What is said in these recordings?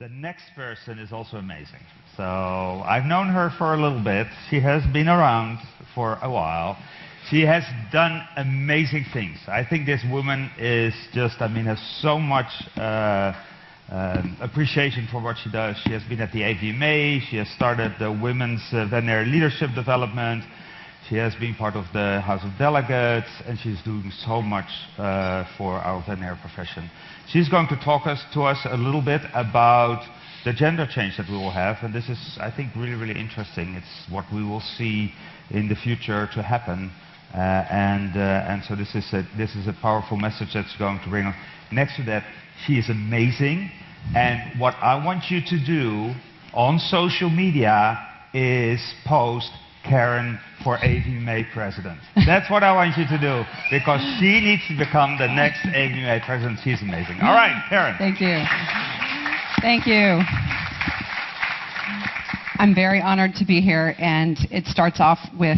The next person is also amazing. So I've known her for a little bit. She has been around for a while. She has done amazing things. I think this woman is just, I mean, has so much appreciation for what she does. She has been at the AVMA. She has started the Women's Veterinary Leadership Development. She has been part of the House of Delegates, and she's doing so much for our veterinary profession. She's going to talk to us a little bit about the gender change that we will have, and this is, I think, really, really interesting. It's what we will see in the future to happen, and so this is a powerful message that's going to bring on. Next to that, she is amazing, and what I want you to do on social media is post Karen for AVMA president. That's what I want you to do, because she needs to become the next AVMA president. She's amazing. All right, Karen. Thank you. Thank you. I'm very honored to be here, and it starts off with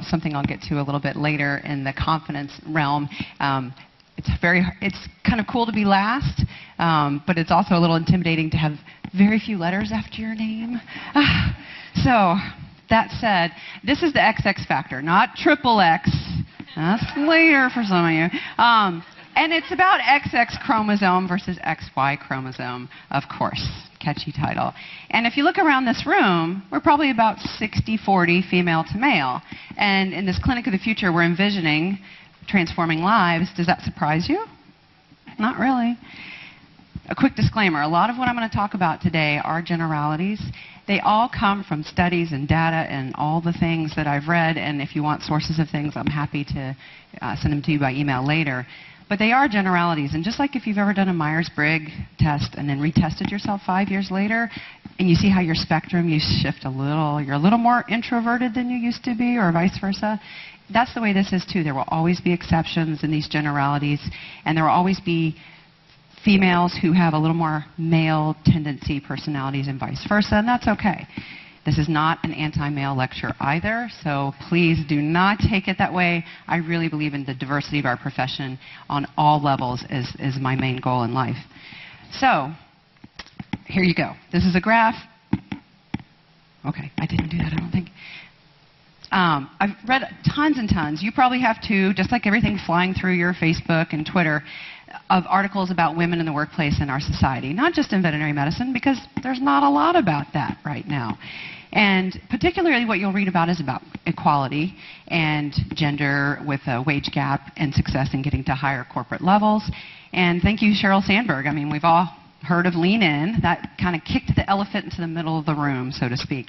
something I'll get to a little bit later in the confidence realm. It's kind of cool to be last, but it's also a little intimidating to have very few letters after your name. So, that said, this is the XX factor, not triple X. That's later for some of you. And it's about XX chromosome versus XY chromosome, of course. Catchy title. And if you look around this room, we're probably about 60-40 female to male. And in this clinic of the future, we're envisioning transforming lives. Does that surprise you? Not really. A quick disclaimer, a lot of what I'm going to talk about today are generalities. They all come from studies and data and all the things that I've read, and if you want sources of things, I'm happy to send them to you by email later. But they are generalities, and just like if you've ever done a Myers-Briggs test and then retested yourself 5 years later, and you see how your spectrum, you shift a little, you're a little more introverted than you used to be, or vice versa, that's the way this is too. There will always be exceptions in these generalities, and there will always be females who have a little more male tendency personalities and vice versa, and that's okay. This is not an anti-male lecture either, so please do not take it that way. I really believe in the diversity of our profession on all levels is my main goal in life. So, here you go. This is a graph. Okay, I didn't do that, I don't think. I've read tons and tons. You probably have too, just like everything flying through your Facebook and Twitter, of articles about women in the workplace in our society. Not just in veterinary medicine, because there's not a lot about that right now. And particularly what you'll read about is about equality and gender with a wage gap and success in getting to higher corporate levels. And thank you, Sheryl Sandberg. I mean, we've all heard of Lean In. That kind of kicked the elephant into the middle of the room, so to speak.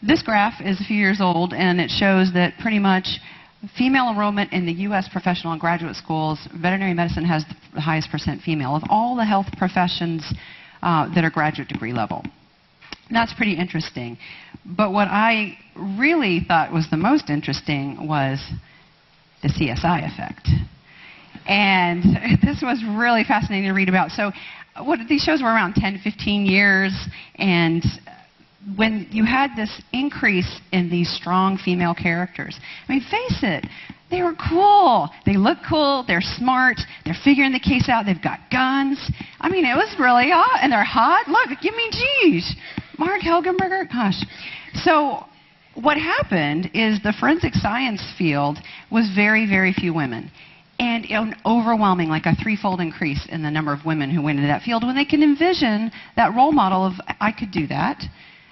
This graph is a few years old, and it shows that pretty much female enrollment in the U.S. professional and graduate schools, veterinary medicine has the highest % female of all the health professions that are graduate degree level. And that's pretty interesting. But what I really thought was the most interesting was the CSI effect. And this was really fascinating to read about. So these shows were around 10 to 15 years, and when you had this increase in these strong female characters, I mean, face it, they were cool. They look cool. They're smart. They're figuring the case out. They've got guns. I mean, it was really hot, and they're hot. Look, give me geez. Mark Helgenberger, gosh. So what happened is the forensic science field was very, very few women. And an overwhelming, like a threefold increase in the number of women who went into that field when they can envision that role model of, I could do that.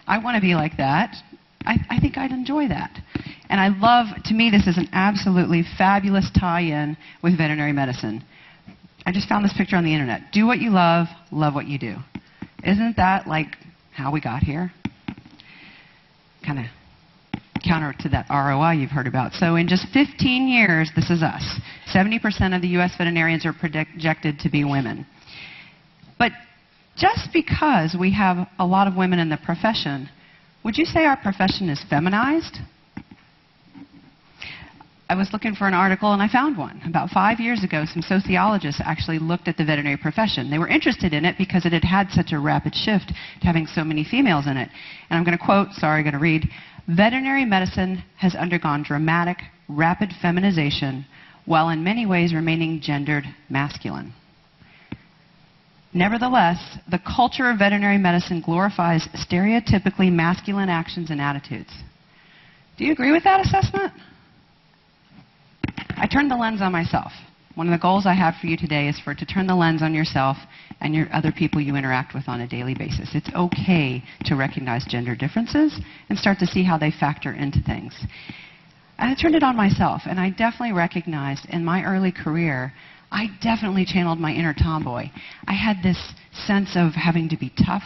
I want to be like that. I think I'd enjoy that. And I love, to me, this is an absolutely fabulous tie-in with veterinary medicine. I just found this picture on the internet. Do what you love what you do. Isn't that like how we got here? Kind of counter to that ROI you've heard about. So in just 15 years, this is us. 70% of the U.S. veterinarians are projected to be women. But just because we have a lot of women in the profession, would you say our profession is feminized? I was looking for an article and I found one. About 5 years ago, some sociologists actually looked at the veterinary profession. They were interested in it because it had had such a rapid shift to having so many females in it. And I'm going to quote, sorry, I'm going to read, "Veterinary medicine has undergone dramatic, rapid feminization while in many ways remaining gendered masculine." Nevertheless, the culture of veterinary medicine glorifies stereotypically masculine actions and attitudes. Do you agree with that assessment? I turned the lens on myself. One of the goals I have for you today is to turn the lens on yourself and your other people you interact with on a daily basis. It's okay to recognize gender differences and start to see how they factor into things. And I turned it on myself, and I definitely recognized in my early career, I definitely channeled my inner tomboy. I had this sense of having to be tough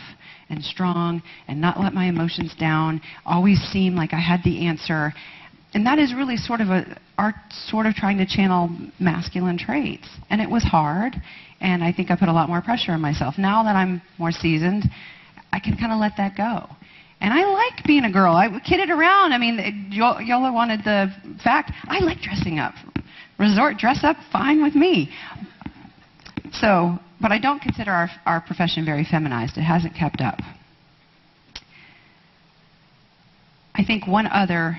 and strong and not let my emotions down, always seem like I had the answer. And that is really sort of trying to channel masculine traits. And it was hard, and I think I put a lot more pressure on myself. Now that I'm more seasoned, I can kind of let that go. And I like being a girl. I kidded around. I mean, y'all wanted the fact. I like dressing up. Resort dress up, fine with me. So, but I don't consider our profession very feminized. It hasn't kept up. I think one other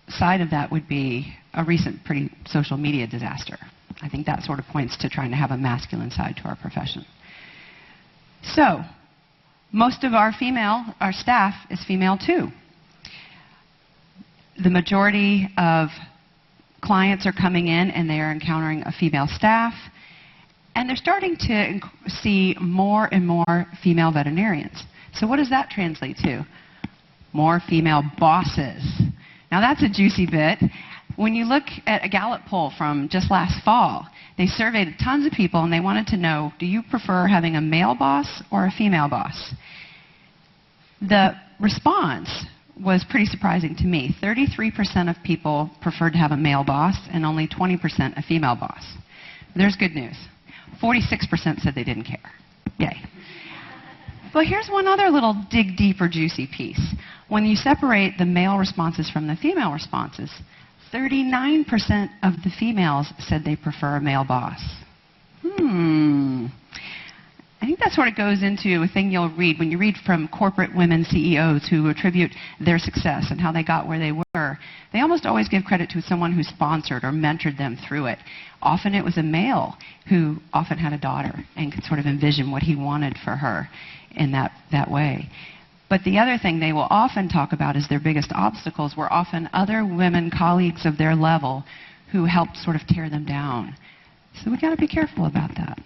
side of that would be a recent pretty social media disaster. I think that sort of points to trying to have a masculine side to our profession. So, most of our staff is female too. The majority of clients are coming in and they are encountering a female staff, and they're starting to see more and more female veterinarians. So what does that translate to? More female bosses. Now that's a juicy bit. When you look at a Gallup poll from just last fall, they surveyed tons of people and they wanted to know, do you prefer having a male boss or a female boss? The response was pretty surprising to me. 33% of people preferred to have a male boss and only 20% a female boss. There's good news. 46% said they didn't care. Yay. But here's one other little dig deeper juicy piece. When you separate the male responses from the female responses, 39% of the females said they prefer a male boss. I think that sort of goes into a thing you'll read when you read from corporate women CEOs who attribute their success and how they got where they were. They almost always give credit to someone who sponsored or mentored them through it. Often it was a male who often had a daughter and could sort of envision what he wanted for her in that way. But the other thing they will often talk about as their biggest obstacles were often other women colleagues of their level who helped sort of tear them down. So we got to be careful about that.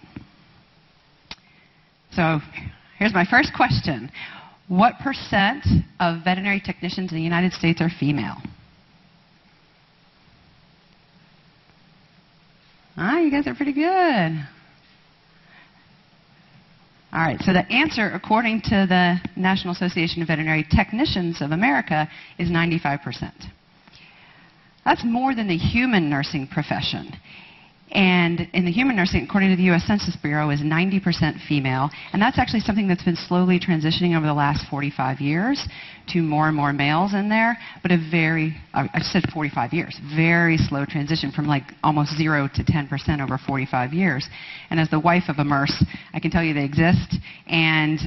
So here's my first question. What percent of veterinary technicians in the United States are female? You guys are pretty good. All right, so the answer, according to the National Association of Veterinary Technicians of America, is 95%. That's more than the human nursing profession. And in the human nursing, according to the U.S. Census Bureau, is 90% female. And that's actually something that's been slowly transitioning over the last 45 years to more and more males in there. But I said 45 years, very slow transition from like almost 0 to 10% over 45 years. And as the wife of a nurse, I can tell you they exist. And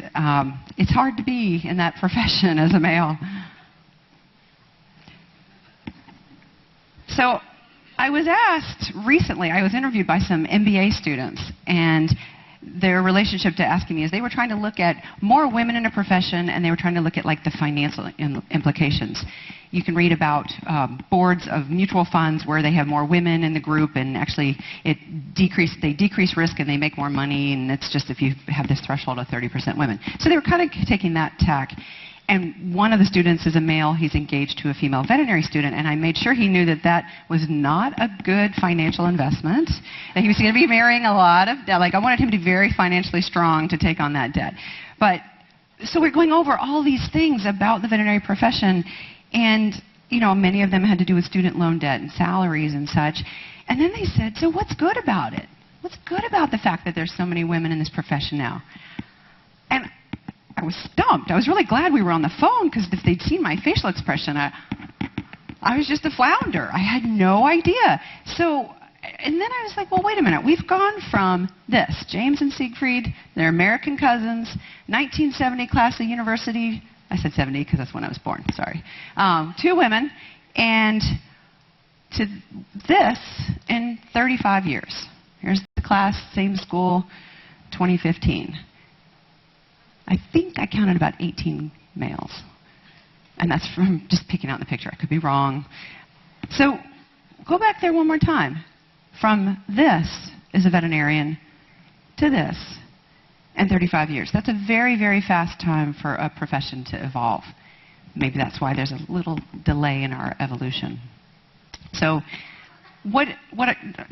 it's hard to be in that profession as a male. So I was asked recently, I was interviewed by some MBA students, and their relationship to asking me is they were trying to look at more women in a profession, and they were trying to look at like the financial implications. You can read about boards of mutual funds where they have more women in the group, and actually they decrease risk and they make more money, and it's just if you have this threshold of 30% women. So they were kind of taking that tack. And one of the students is a male. He's engaged to a female veterinary student, and I made sure he knew that that was not a good financial investment, that he was going to be marrying a lot of debt. Like, I wanted him to be very financially strong to take on that debt. But so we're going over all these things about the veterinary profession, and many of them had to do with student loan debt and salaries and such. And then they said, so what's good about it? What's good about the fact that there's so many women in this profession now? And I was stumped. I was really glad we were on the phone, because if they'd seen my facial expression, I was just a flounder. I had no idea. So, and then I was like, well, wait a minute. We've gone from this, James and Siegfried, they're American cousins, 1970 class of university. I said 70 because that's when I was born, sorry. 2 women, and to this in 35 years. Here's the class, same school, 2015. I think I counted about 18 males. And that's from just picking out the picture. I could be wrong. So go back there one more time. From this is a veterinarian to this in 35 years. That's a very, very fast time for a profession to evolve. Maybe that's why there's a little delay in our evolution. So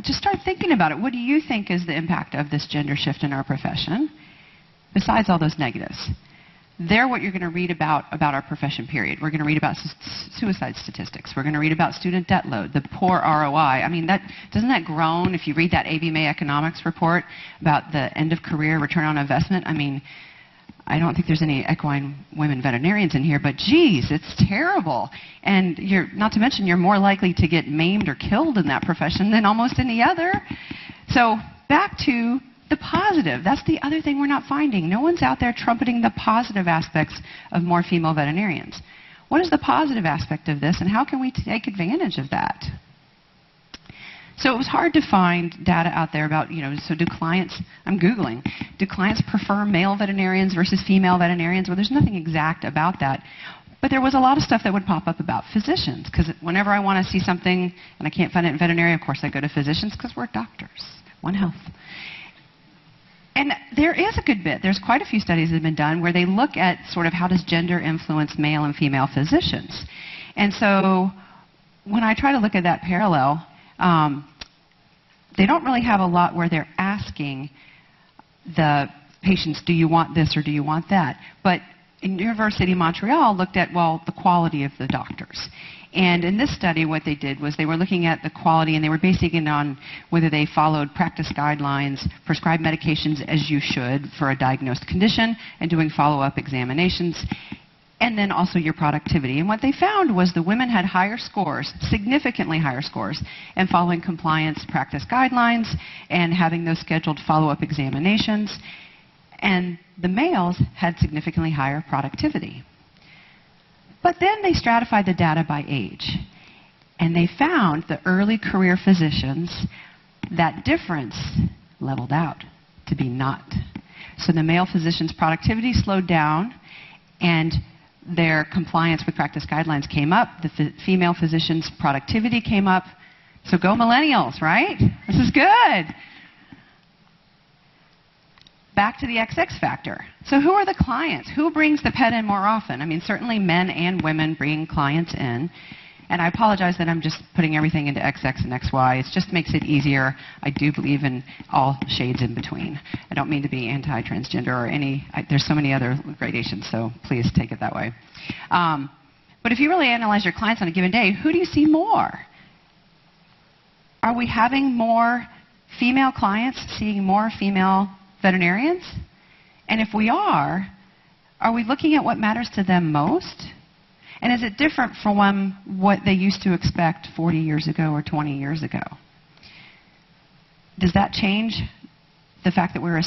just start thinking about it. What do you think is the impact of this gender shift in our profession, besides all those negatives? They're what you're going to read about our profession, period. We're going to read about suicide statistics. We're going to read about student debt load, the poor ROI. I mean, doesn't that groan if you read that ABMA economics report about the end of career return on investment? I mean, I don't think there's any equine women veterinarians in here, but geez, it's terrible. And not to mention, you're more likely to get maimed or killed in that profession than almost any other. So back to the positive. That's the other thing we're not finding. No one's out there trumpeting the positive aspects of more female veterinarians. What is the positive aspect of this, and how can we take advantage of that? So it was hard to find data out there about, so do clients, I'm Googling, do clients prefer male veterinarians versus female veterinarians? Well, there's nothing exact about that. But there was a lot of stuff that would pop up about physicians, because whenever I want to see something and I can't find it in veterinary, of course I go to physicians, because we're doctors. One health. And there is a good bit. There's quite a few studies that have been done where they look at sort of how does gender influence male and female physicians. And so when I try to look at that parallel, they don't really have a lot where they're asking the patients, do you want this or do you want that? But in University of Montreal looked at, well, the quality of the doctors. And in this study, what they did was they were looking at the quality, and they were basing it on whether they followed practice guidelines, prescribed medications as you should for a diagnosed condition, and doing follow-up examinations, and then also your productivity. And what they found was the women had higher scores, significantly higher scores, in following compliance practice guidelines and having those scheduled follow-up examinations. And the males had significantly higher productivity. But then they stratified the data by age. And they found the early career physicians, that difference leveled out to be not. So the male physicians' productivity slowed down, and their compliance with practice guidelines came up. The female physicians' productivity came up. So go millennials, right? This is good. Back to the XX factor. So who are the clients? Who brings the pet in more often? I mean, certainly men and women bring clients in. And I apologize that I'm just putting everything into XX and XY. It just makes it easier. I do believe in all shades in between. I don't mean to be anti-transgender or there's so many other gradations, so please take it that way. But if you really analyze your clients on a given day, who do you see more? Are we having more female clients seeing more female veterinarians? And if we are we looking at what matters to them most? And is it different from what they used to expect 40 years ago or 20 years ago? Does that change the fact that we're a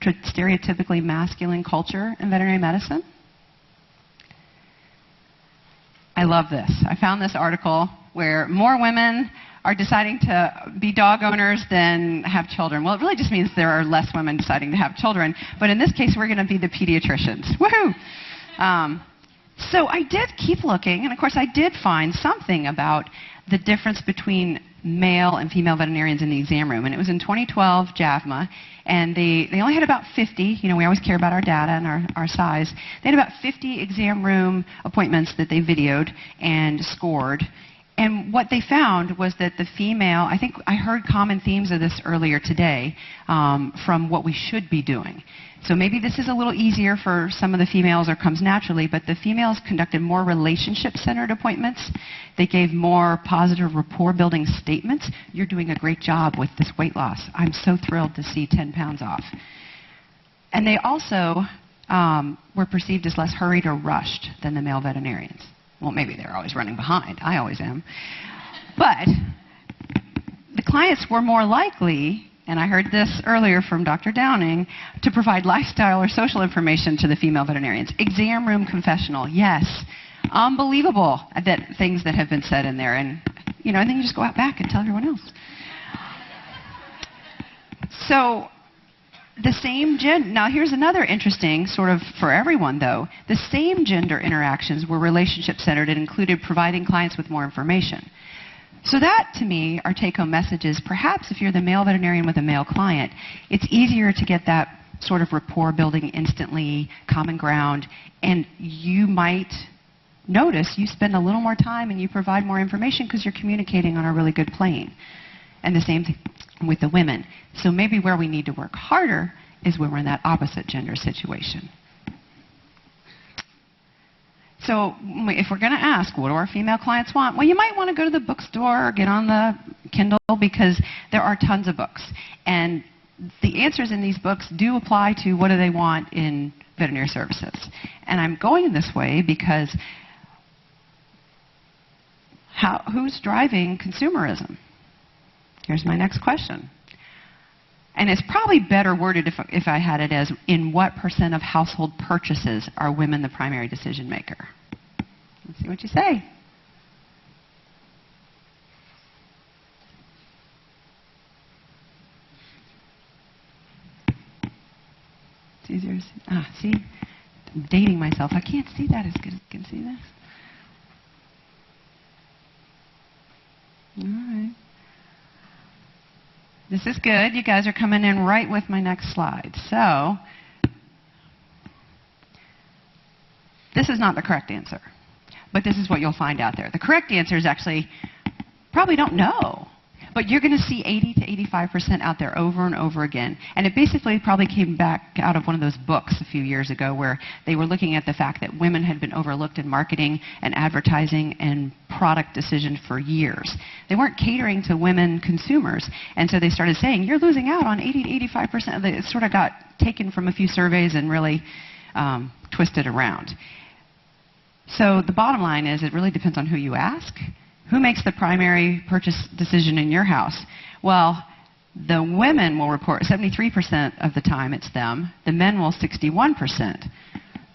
stereotypically masculine culture in veterinary medicine? I love this. I found this article where more women are deciding to be dog owners than have children. Well, it really just means there are less women deciding to have children. But in this case, we're going to be the pediatricians. Woohoo! So I did keep looking, and of course I did find something about the difference between male and female veterinarians in the exam room. And it was in 2012, JAVMA, and they only had about 50. We always care about our data and our size. They had about 50 exam room appointments that they videoed and scored. And what they found was that the female, I think I heard common themes of this earlier today from what we should be doing. So maybe this is a little easier for some of the females or comes naturally, but the females conducted more relationship-centered appointments. They gave more positive rapport-building statements. You're doing a great job with this weight loss. I'm so thrilled to see 10 pounds off. And they also were perceived as less hurried or rushed than the male veterinarians. Well, maybe they're always running behind. I always am. But the clients were more likely, and I heard this earlier from Dr. Downing, to provide lifestyle or social information to the female veterinarians. Exam room confessional, yes. Unbelievable things that have been said in there. And then you just go out back and tell everyone else. So the same gender, now here's another interesting, sort of for everyone though, the same gender interactions were relationship-centered and included providing clients with more information. So that, to me, our take-home message is perhaps if you're the male veterinarian with a male client, it's easier to get that sort of rapport building instantly, common ground, and you might notice you spend a little more time and you provide more information because you're communicating on a really good plane. And the same thing with the women. So maybe where we need to work harder is when we're in that opposite gender situation. So if we're going to ask, what do our female clients want? Well, you might want to go to the bookstore or get on the Kindle because there are tons of books. And the answers in these books do apply to what do they want in veterinary services. And I'm going this way because who's driving consumerism? Here's my next question. And it's probably better worded if I had it as, in what % of household purchases are women the primary decision maker? Let's see what you say. It's easier to see. See? I'm dating myself. I can't see that as good as I can see this. All right. This is good. You guys are coming in right with my next slide. So, this is not the correct answer, but this is what you'll find out there. The correct answer is actually probably don't know, but you're going to see 80 to 85% out there over and over again. And it basically probably came back out of one of those books a few years ago where they were looking at the fact that women had been overlooked in marketing and advertising and product decisions for years. They weren't catering to women consumers. And so they started saying, you're losing out on 80 to 85%. It sort of got taken from a few surveys and really twisted around. So the bottom line is it really depends on who you ask. Who makes the primary purchase decision in your house? Well, the women will report 73% of the time it's them. The men will 61%.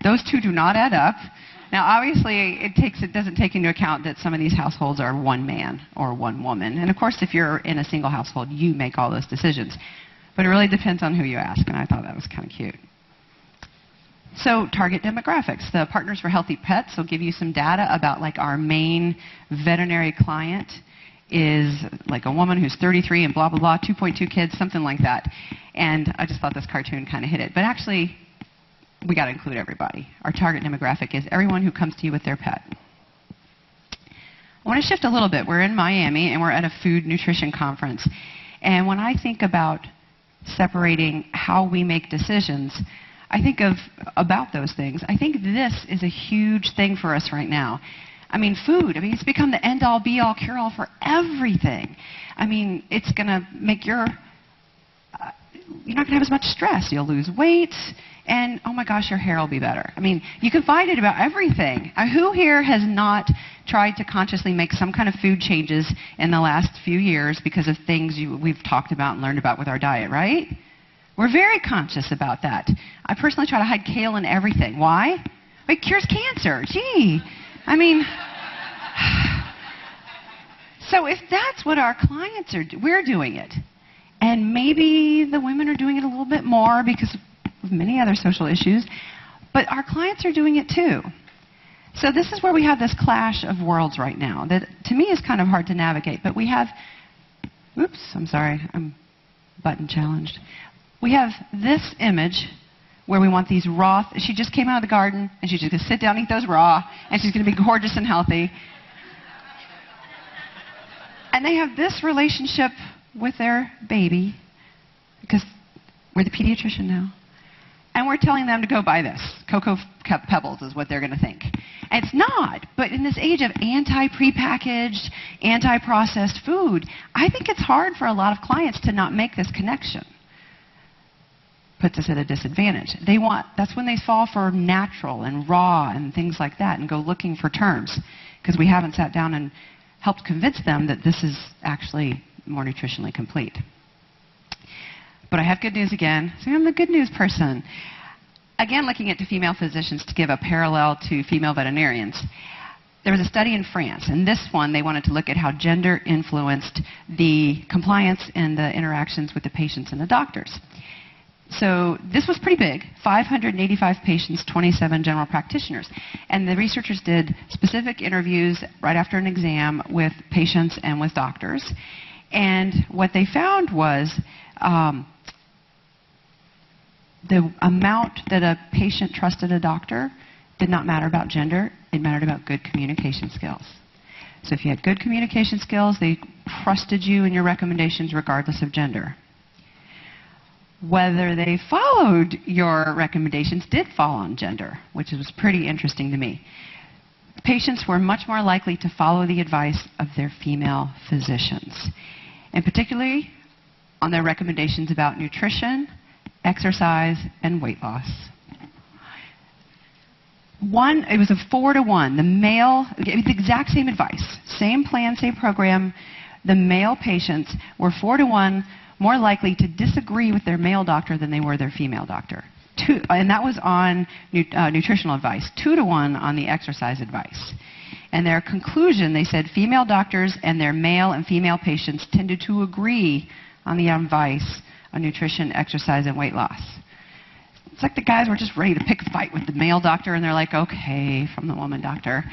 Those two do not add up. Now, obviously, it doesn't take into account that some of these households are one man or one woman. And of course, if you're in a single household, you make all those decisions. But it really depends on who you ask, and I thought that was kind of cute. So target demographics. The Partners for Healthy Pets will give you some data about like our main veterinary client is like a woman who's 33 and blah, blah, blah, 2.2 kids, something like that. And I just thought this cartoon kind of hit it. But actually, we got to include everybody. Our target demographic is everyone who comes to you with their pet. I want to shift a little bit. We're in Miami and we're at a food nutrition conference. And when I think about separating how we make decisions, I think about those things. I think this is a huge thing for us right now. I mean, food. I mean, it's become the end-all, be-all, cure-all for everything. I mean, it's going to make you're not going to have as much stress. You'll lose weight, and oh my gosh, your hair will be better. I mean, you can find it about everything. Who here has not tried to consciously make some kind of food changes in the last few years because of things we've talked about and learned about with our diet, right? We're very conscious about that. I personally try to hide kale in everything. Why? It cures cancer. Gee. I mean, so if that's what our clients are doing, we're doing it. And maybe the women are doing it a little bit more because of many other social issues, but our clients are doing it too. So this is where we have this clash of worlds right now that to me is kind of hard to navigate, but we have, oops, I'm sorry, I'm button challenged. We have this image where we want these raw, she just came out of the garden and she's just going to sit down and eat those raw and she's going to be gorgeous and healthy. And they have this relationship with their baby because we're the pediatrician now. And we're telling them to go buy this. Cocoa Pebbles is what they're going to think. And it's not. But in this age of anti-prepackaged, anti-processed food, I think it's hard for a lot of clients to not make this connection. Puts us at a disadvantage. That's when they fall for natural and raw and things like that and go looking for terms because we haven't sat down and helped convince them that this is actually more nutritionally complete. But I have good news again. So I'm the good news person. Again, looking at the female physicians to give a parallel to female veterinarians. There was a study in France, and this one they wanted to look at how gender influenced the compliance and the interactions with the patients and the doctors. So this was pretty big, 585 patients, 27 general practitioners. And the researchers did specific interviews right after an exam with patients and with doctors. And what they found was the amount that a patient trusted a doctor did not matter about gender, it mattered about good communication skills. So if you had good communication skills, they trusted you in your recommendations regardless of gender. Whether they followed your recommendations did fall on gender, which was pretty interesting to me. Patients were much more likely to follow the advice of their female physicians, and particularly on their recommendations about nutrition, exercise, and weight loss. It was a 4-to-1. The male, the exact same advice, same plan, same program. The male patients were 4-to-1 more likely to disagree with their male doctor than they were their female doctor. And that was on nutritional advice. 2-to-1 on the exercise advice. And their conclusion, they said female doctors and their male and female patients tended to agree on the advice on nutrition, exercise, and weight loss. It's like the guys were just ready to pick a fight with the male doctor, and they're like, okay, from the woman doctor.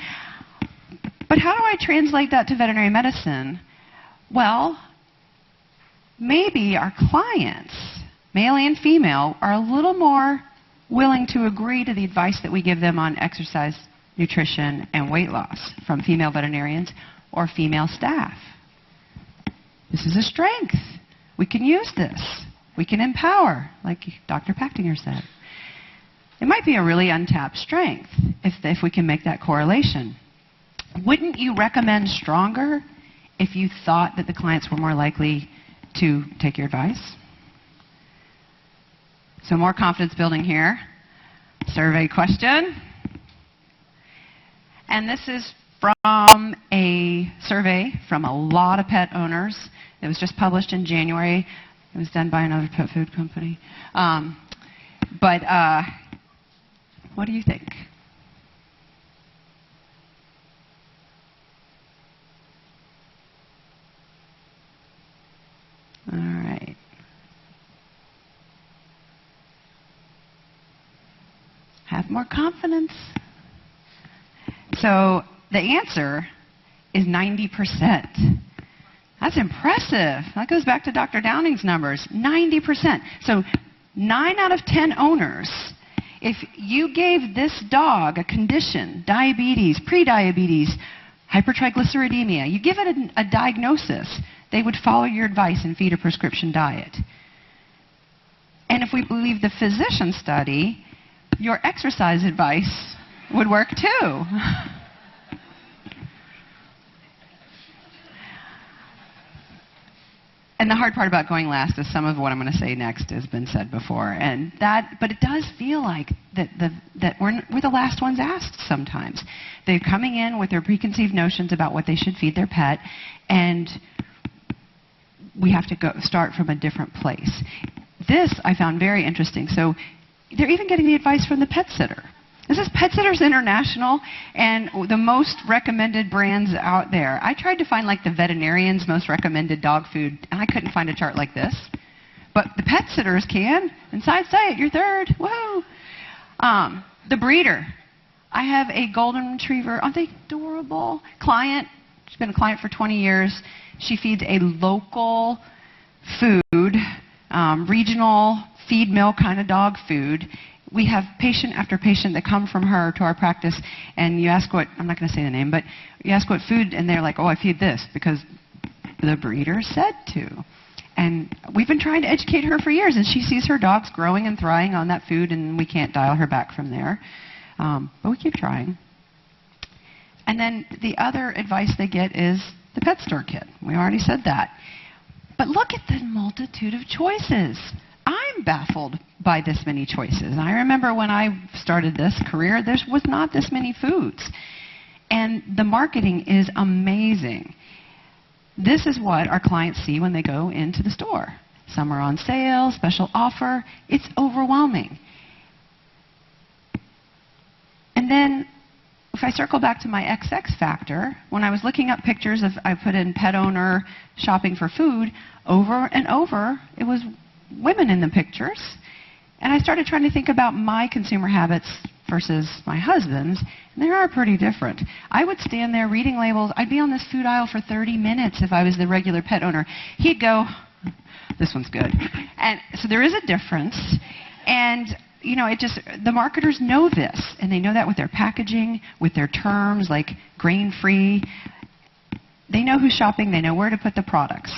But how do I translate that to veterinary medicine? Well, maybe our clients, male and female, are a little more willing to agree to the advice that we give them on exercise, nutrition, and weight loss from female veterinarians or female staff. This is a strength. We can use this. We can empower, like Dr. Pachtinger said. It might be a really untapped strength if we can make that correlation. Wouldn't you recommend stronger if you thought that the clients were more likely to take your advice? So more confidence building here. Survey question. And this is from a survey from a lot of pet owners. It was just published in January. It was done by another pet food company. What do you think? All right. Have more confidence. So the answer is 90%. That's impressive. That goes back to Dr. Downing's numbers, 90%. So 9 out of 10 owners, if you gave this dog a condition, diabetes, prediabetes, hypertriglyceridemia, you give it a diagnosis, they would follow your advice and feed a prescription diet. And if we believe the physician study, your exercise advice would work too. And the hard part about going last is some of what I'm going to say next has been said before. But it does feel like that we're the last ones asked sometimes. They're coming in with their preconceived notions about what they should feed their pet, and we have to start from a different place. This I found very interesting. So they're even getting the advice from the pet sitter. This is Pet Sitters International, and the most recommended brands out there. I tried to find like the veterinarian's most recommended dog food, and I couldn't find a chart like this. But the pet sitters can. And Science Diet, you're third. Whoa. The breeder. I have a golden retriever. Aren't they adorable? Client. She's been a client for 20 years. She feeds a local food, regional feed mill kind of dog food. We have patient after patient that come from her to our practice, and you ask what, I'm not going to say the name, but you ask what food, and they're like, oh, I feed this because the breeder said to. And we've been trying to educate her for years, and she sees her dogs growing and thriving on that food, and we can't dial her back from there. But we keep trying. And then the other advice they get is the pet store kit. We already said that. But look at the multitude of choices. I'm baffled by this many choices. And I remember when I started this career, there was not this many foods. And the marketing is amazing. This is what our clients see when they go into the store. Some are on sale, special offer. It's overwhelming. And then if I circle back to my XX factor, when I was looking up pictures of, I put in pet owner shopping for food, over and over, it was women in the pictures. And I started trying to think about my consumer habits versus my husband's, and they are pretty different. I would stand there reading labels. I'd be on this food aisle for 30 minutes if I was the regular pet owner. He'd go, this one's good. And so there is a difference. And, you know, the marketers know this, and they know that with their packaging, with their terms like grain-free. They know who's shopping. They know where to put the products.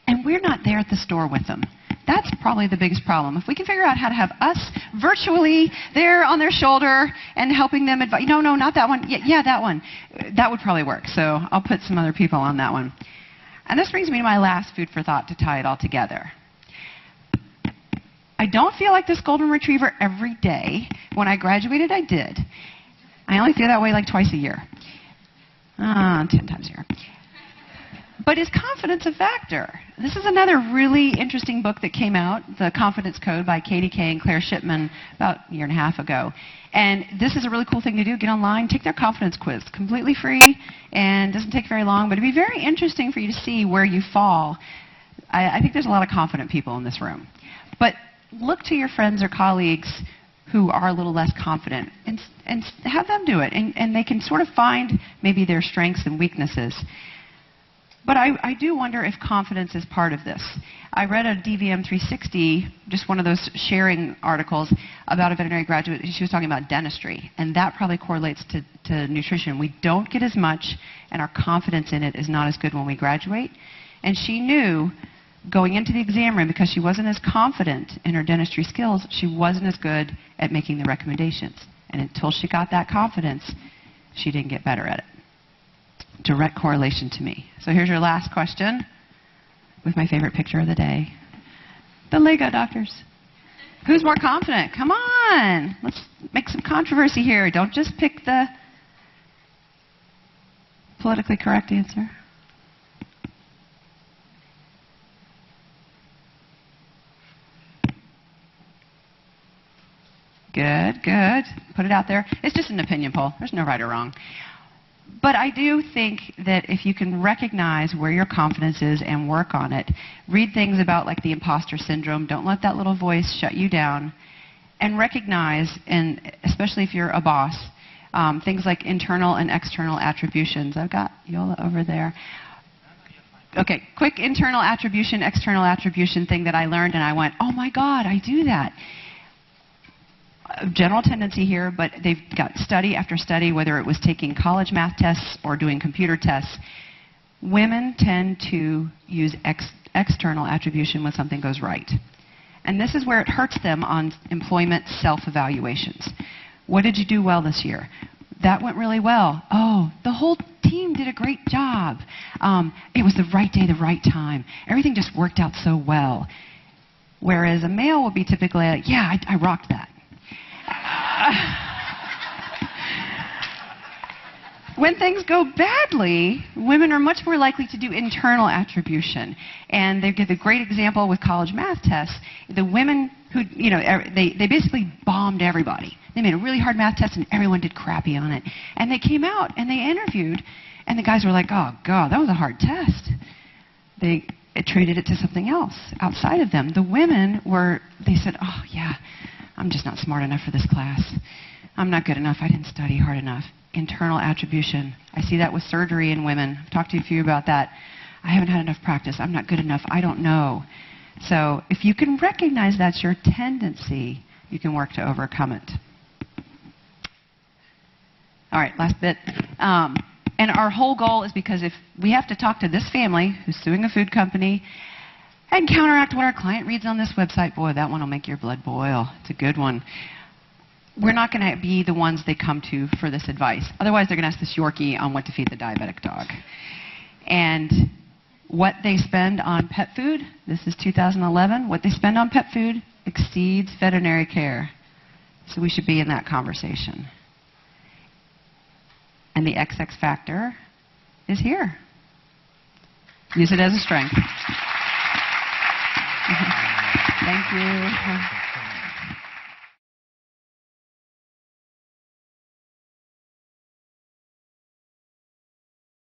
And we're not there at the store with them. That's probably the biggest problem. If we can figure out how to have us virtually there on their shoulder and helping them advise, no, not that one. Yeah, that one. That would probably work. So I'll put some other people on that one. And this brings me to my last food for thought to tie it all together. I don't feel like this golden retriever every day. When I graduated, I did. I only feel that way like twice a year. 10 times a year. But is confidence a factor? This is another really interesting book that came out, The Confidence Code by Katie Kay and Claire Shipman, about a year and a half ago. And this is a really cool thing to do. Get online, take their confidence quiz. Completely free and doesn't take very long, but it'd be very interesting for you to see where you fall. I think there's a lot of confident people in this room. But look to your friends or colleagues who are a little less confident and have them do it. And they can sort of find maybe their strengths and weaknesses. But I do wonder if confidence is part of this. I read a DVM 360, just one of those sharing articles about a veterinary graduate. She was talking about dentistry, and that probably correlates to nutrition. We don't get as much, and our confidence in it is not as good when we graduate. And she knew going into the exam room, because she wasn't as confident in her dentistry skills, she wasn't as good at making the recommendations. And until she got that confidence, she didn't get better at it. Direct correlation to me. So here's your last question with my favorite picture of the day. The Lego doctors. Who's more confident? Come on. Let's make some controversy here. Don't just pick the politically correct answer. Good, good. Put it out there. It's just an opinion poll. There's no right or wrong. But I do think that if you can recognize where your confidence is and work on it, read things about like the imposter syndrome, don't let that little voice shut you down, and recognize, and especially if you're a boss, things like internal and external attributions. I've got Yola over there. Okay, quick internal attribution, external attribution thing that I learned, and I went, oh my God, I do that. A general tendency here, but they've got study after study, whether it was taking college math tests or doing computer tests. Women tend to use external attribution when something goes right. And this is where it hurts them on employment self-evaluations. What did you do well this year? That went really well. Oh, the whole team did a great job. It was the right day, the right time. Everything just worked out so well. Whereas a male would be typically like, yeah, I rocked that. When things go badly, women are much more likely to do internal attribution. And they give a great example with college math tests. The women who, you know, they basically bombed everybody. They made a really hard math test and everyone did crappy on it. And they came out and they interviewed, and the guys were like, oh, God, that was a hard test. They attributed it to something else outside of them. The women they said, oh, yeah, I'm just not smart enough for this class. I'm not good enough. I didn't study hard enough. Internal attribution. I see that with surgery in women. I've talked to a few about that. I haven't had enough practice. I'm not good enough. I don't know. So if you can recognize that's your tendency, you can work to overcome it. All right, last bit. And our whole goal is because if we have to talk to this family who's suing a food company and counteract what our client reads on this website, boy, that one will make your blood boil. It's a good one. We're not going to be the ones they come to for this advice. Otherwise, they're going to ask this Yorkie on what to feed the diabetic dog. And what they spend on pet food, this is 2011, what they spend on pet food exceeds veterinary care. So we should be in that conversation. And the XX factor is here. Use it as a strength. Thank you.